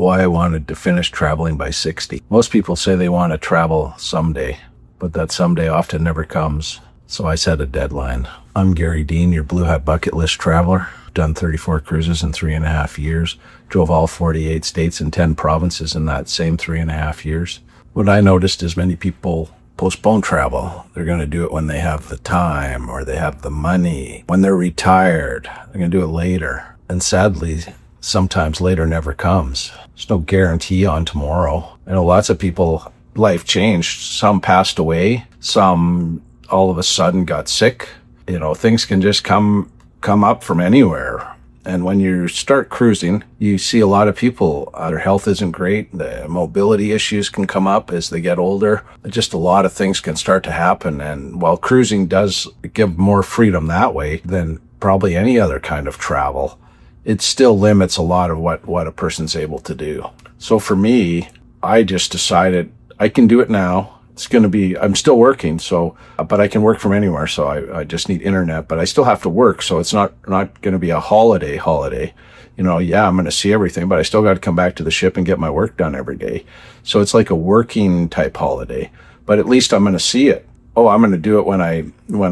why I wanted to finish traveling by 60. Most people say they want to travel someday, but that someday often never comes. So I set a deadline. I'm Gary Dean, your Blue Hat bucket list traveler. Done 34 cruises in 3.5 years. Drove all 48 states and 10 provinces in that same 3.5 years. What I noticed is many people postpone travel. They're going to do it when they have the time or they have the money. When they're retired, they're going to do it later. And sadly, sometimes later never comes. There's no guarantee on tomorrow. I know lots of people, life changed. Some passed away. Some all of a sudden got sick. You know, things can just come up from anywhere. And when you start cruising, you see a lot of people, their health isn't great. The mobility issues can come up as they get older. Just a lot of things can start to happen. And while cruising does give more freedom that way than probably any other kind of travel, it still limits a lot of what a person's able to do. So for me, I just decided I can do it now. It's going to be, I'm still working, but I can work from anywhere. So I just need internet, but I still have to work. So it's not going to be a holiday. You know, yeah, I'm going to see everything, but I still got to come back to the ship and get my work done every day. So it's like a working type holiday, but at least I'm going to see it. Oh, I'm going to do it when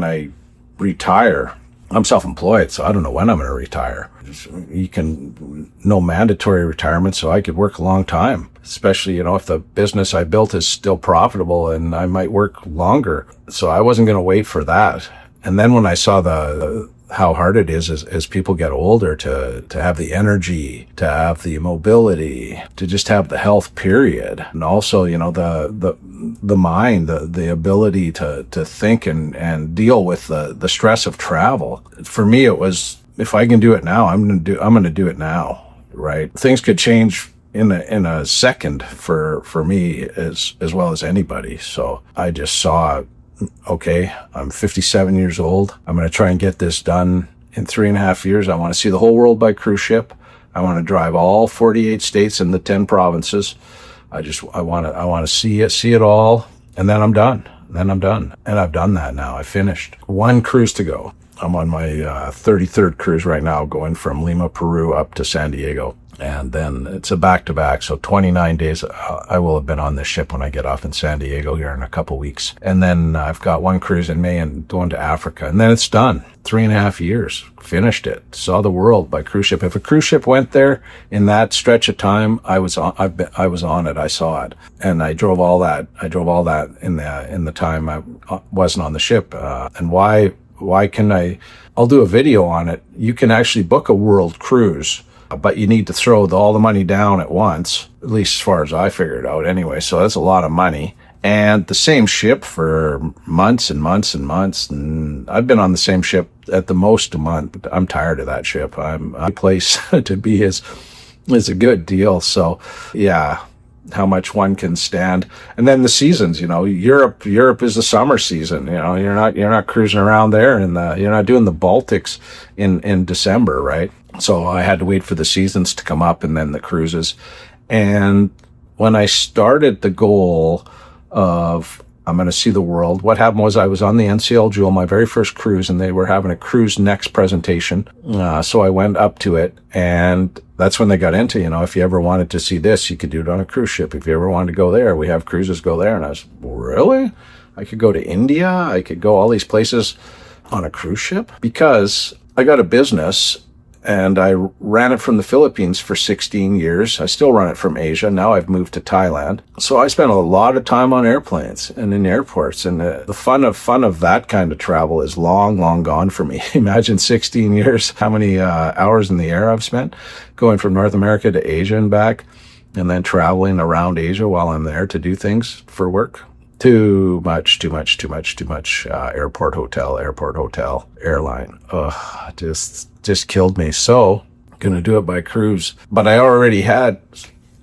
I retire. I'm self-employed, so I don't know when I'm going to retire. No mandatory retirement, so I could work a long time, especially, you know, if the business I built is still profitable and I might work longer. So I wasn't going to wait for that. And then when I saw how hard it is as people get older to have the energy, to have the mobility, to just have the health period. And also, you know, the mind, the ability to think and deal with the stress of travel. For me, it was, if I can do it now, I'm going to do it now, right? Things could change in a second for me as well as anybody. So I just saw, okay, I'm 57 years old. I'm going to try and get this done in 3.5 years. I want to see the whole world by cruise ship. I want to drive all 48 states and the 10 provinces. I want to see it all, and then I'm done. And I've done that now. I finished. One cruise to go. I'm on my 33rd cruise right now, going from Lima, Peru up to San Diego. And then it's a back-to-back, so 29 days I will have been on this ship when I get off in San Diego here in a couple weeks. And then I've got one cruise in May and going to Africa. And then it's done. 3.5 years. Finished it. Saw the world by cruise ship. If a cruise ship went there in that stretch of time, I was on it. I saw it. And I drove all that in the time I wasn't on the ship. And why I'll do a video on it. You can actually book a world cruise, but you need to throw all the money down at once, at least as far as I figured out anyway. So that's a lot of money. And the same ship for months and months and months. And I've been on the same ship at the most a month. I'm tired of that ship. A place to be is a good deal. So yeah, how much one can stand. And then the seasons, you know, Europe is the summer season. You know, you're not cruising around there, and you're not doing the Baltics in December, right? So I had to wait for the seasons to come up and then the cruises. And when I started the goal of I'm going to see the world, what happened was I was on the NCL Jewel, my very first cruise, and they were having a cruise next presentation. So I went up to it, and that's when they got into, you know, if you ever wanted to see this, you could do it on a cruise ship. If you ever wanted to go there, we have cruises go there. And I was, really? I could go to India. I could go all these places on a cruise ship, because I got a business and I ran it from the Philippines for 16 years. I still run it from Asia. Now I've moved to Thailand. So I spent a lot of time on airplanes and in airports. And the fun of that kind of travel is long, long gone for me. Imagine 16 years, how many hours in the air I've spent going from North America to Asia and back, and then traveling around Asia while I'm there to do things for work. Too much. Airport, hotel, airline. Ugh, just killed me. So, gonna do it by cruise. But I already had,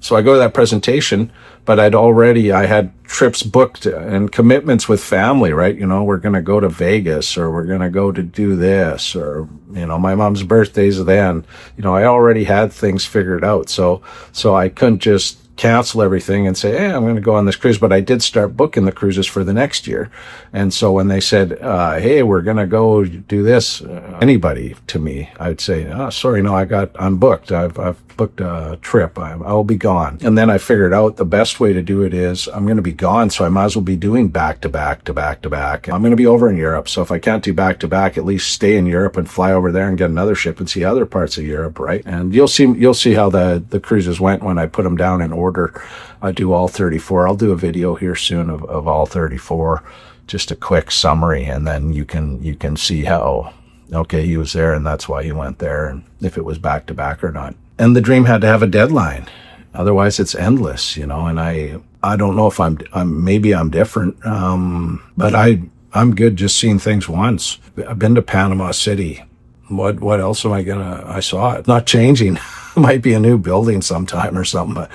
so I go to that presentation, but I had trips booked and commitments with family, right? You know, we're gonna go to Vegas, or we're gonna go to do this, or, you know, my mom's birthday's then. You know, I already had things figured out. So I couldn't just cancel everything and say, hey, I'm going to go on this cruise. But I did start booking the cruises for the next year. And so when they said, hey, we're going to go do this, anybody to me, I'd say, oh, sorry, no, I'm booked. I've booked a trip. I'll be gone. And then I figured out the best way to do it is I'm going to be gone. So I might as well be doing back to back to back to back. I'm going to be over in Europe. So if I can't do back to back, at least stay in Europe and fly over there and get another ship and see other parts of Europe, right? And you'll see how the cruises went when I put them down in order. I do all 34. I'll do a video here soon of all 34, just a quick summary, and then you can see how, okay, he was there and that's why he went there, and if it was back to back or not. And the dream had to have a deadline. Otherwise it's endless, and I don't know if maybe I'm different. But I'm good just seeing things once. I've been to Panama City. What else am I saw it. Not changing. It might be a new building sometime or something, but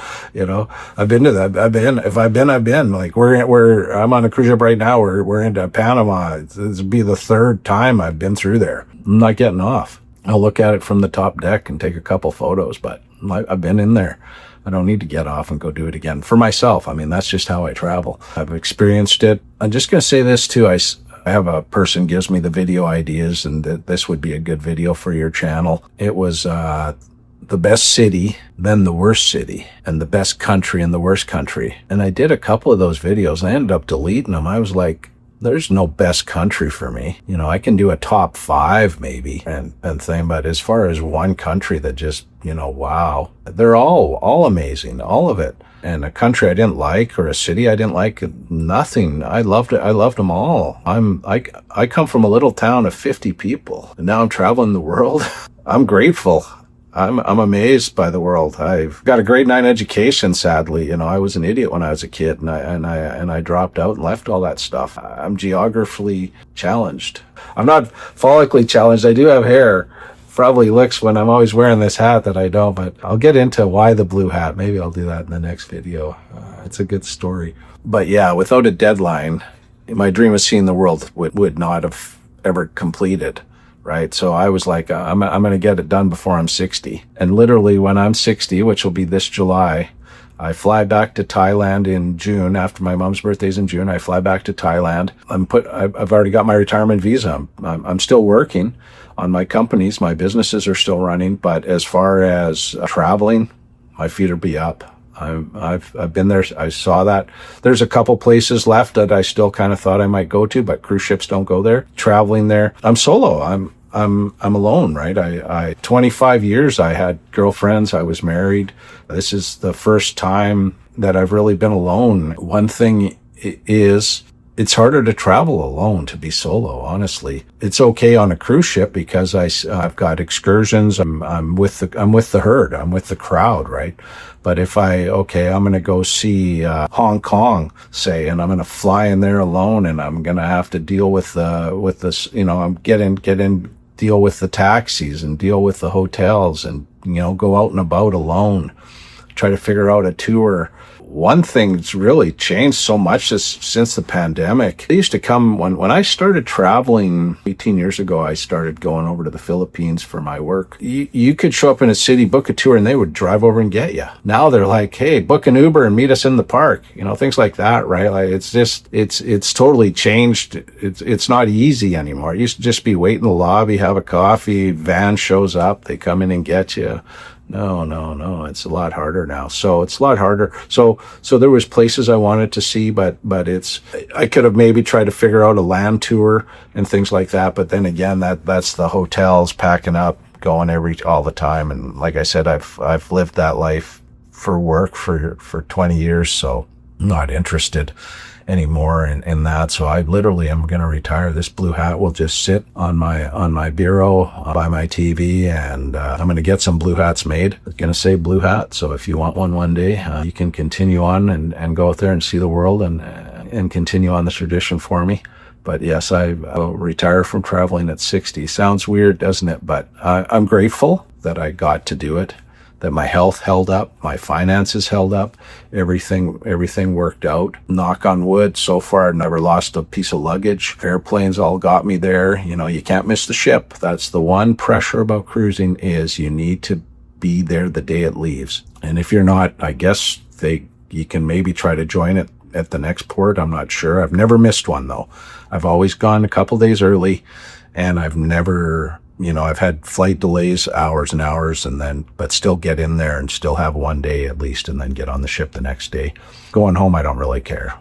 I've been to that. I've been. Like I'm on a cruise ship right now. We're into Panama. This will be the third time I've been through there. I'm not getting off. I'll look at it from the top deck and take a couple photos, but I've been in there. I don't need to get off and go do it again for myself. I mean, that's just how I travel. I've experienced it. I'm just going to say this too. I have a person gives me the video ideas, and this would be a good video for your channel. It was the best city, then the worst city, and the best country and the worst country. And I did a couple of those videos, and I ended up deleting them. I was like, there's no best country for me. I can do a top 5 maybe and thing, but as far as one country that just, wow, they're all amazing, all of it. And a country I didn't like or a city I didn't like, nothing. I loved it. I loved them all. I come from a little town of 50 people, and now I'm traveling the world. I'm grateful. I'm amazed by the world. I've got a grade 9 education, sadly. I was an idiot when I was a kid, and I dropped out and left all that stuff. I'm geographically challenged. I'm not follically challenged. I do have hair. Probably looks when I'm always wearing this hat that I don't, but I'll get into why the blue hat. Maybe I'll do that in the next video. It's a good story. But yeah, without a deadline, my dream of seeing the world would not have ever completed. Right. So I was like, I'm going to get it done before I'm 60. And literally when I'm 60, which will be this July, I fly back to Thailand in June. After my mom's birthday's in June, I fly back to Thailand. I've already got my retirement visa. I'm still working on my companies. My businesses are still running. But as far as traveling, my feet will be up. I've been there. I saw that. There's a couple places left that I still kind of thought I might go to, but cruise ships don't go there. Traveling there, I'm solo. I'm alone, right? I 25 years I had girlfriends. I was married. This is the first time that I've really been alone. One thing is, it's harder to travel alone, to be solo, honestly. It's okay on a cruise ship because I've got excursions. I'm with the herd. I'm with the crowd, right? But if I'm going to go see Hong Kong, say, and I'm going to fly in there alone, and I'm going to have to deal with this, I'm deal with the taxis and deal with the hotels and, go out and about alone, try to figure out a tour. One thing that's really changed so much since the pandemic. I used to come, when I started traveling 18 years ago, I started going over to the Philippines for my work. You could show up in a city, book a tour, and they would drive over and get you. Now they're like, hey, book an Uber and meet us in the park. Things like that, right? Like it's totally changed. It's not easy anymore. It used to just be wait in the lobby, have a coffee, van shows up, they come in and get you. No. It's a lot harder now. So it's a lot harder. So there was places I wanted to see, but I could have maybe tried to figure out a land tour and things like that. But then again, that's the hotels packing up, going all the time. And like I said, I've lived that life for work for 20 years. So I'm not interested anymore in that. So I literally am going to retire. This blue hat will just sit on my bureau by my TV, and I'm going to get some blue hats made. It's going to say blue hat. So if you want one day, you can continue on and go out there and see the world and continue on the tradition for me. But yes, I will retire from traveling at 60. Sounds weird, doesn't it? But I'm grateful that I got to do it, that my health held up, my finances held up, everything worked out. Knock on wood, so far I've never lost a piece of luggage. Airplanes all got me there. You can't miss the ship. That's the one pressure about cruising, is you need to be there the day it leaves. And if you're not, I guess you can maybe try to join it at the next port. I'm not sure. I've never missed one though. I've always gone a couple days early, and I've never, I've had flight delays, hours and hours, but still get in there and still have one day at least, and then get on the ship the next day. Going home, I don't really care.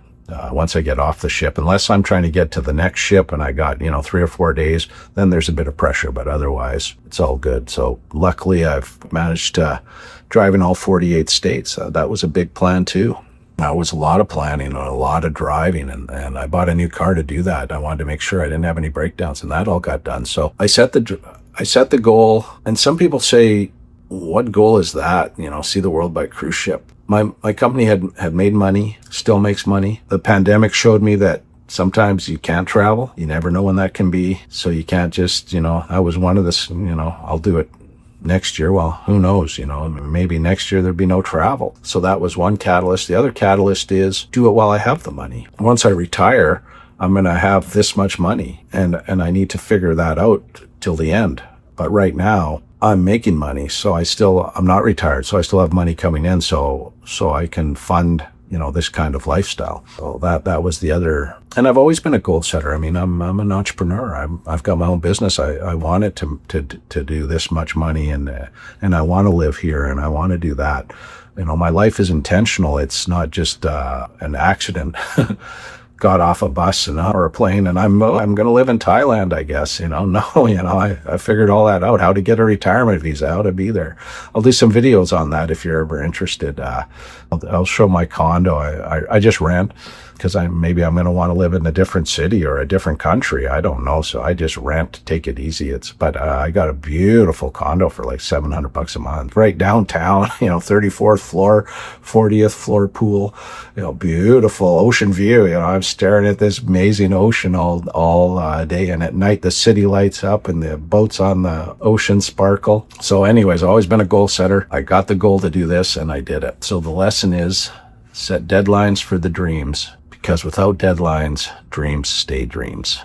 Once I get off the ship, unless I'm trying to get to the next ship and I got, 3 or 4 days, then there's a bit of pressure, but otherwise it's all good. So luckily I've managed to drive in all 48 states. That was a big plan too. That was a lot of planning and a lot of driving, and I bought a new car to do that. I wanted to make sure I didn't have any breakdowns, and that all got done. So I set the goal, and some people say, what goal is that? See the world by cruise ship. My company had made money, still makes money. The pandemic showed me that sometimes you can't travel. You never know when that can be. So you can't just, I was one of this, I'll do it next year. Well, who knows, maybe next year there'd be no travel. So that was one catalyst. The other catalyst is do it while I have the money. Once I retire, I'm going to have this much money, and I need to figure that out till the end. But right now I'm making money, so I'm not retired, so I still have money coming in, so I can fund, this kind of lifestyle. So that was the other. And I've always been a goal setter. I mean, I'm an entrepreneur. I've got my own business. I wanted to do this much money, and I want to live here, and I want to do that. My life is intentional. It's not just an accident. Got off a bus or a plane, and I'm going to live in Thailand, I guess. I figured all that out. How to get a retirement visa, how to be there. I'll do some videos on that if you're ever interested. I'll show my condo. I just rent because maybe I'm going to want to live in a different city or a different country. I don't know. So I just rent, take it easy. But I got a beautiful condo for like $700 a month, right downtown, 34th floor, 40th floor pool, beautiful ocean view. I'm staring at this amazing ocean all day. And at night, the city lights up and the boats on the ocean sparkle. So anyways, I've always been a goal setter. I got the goal to do this and I did it. So the lesson is set deadlines for the dreams, because without deadlines, dreams stay dreams.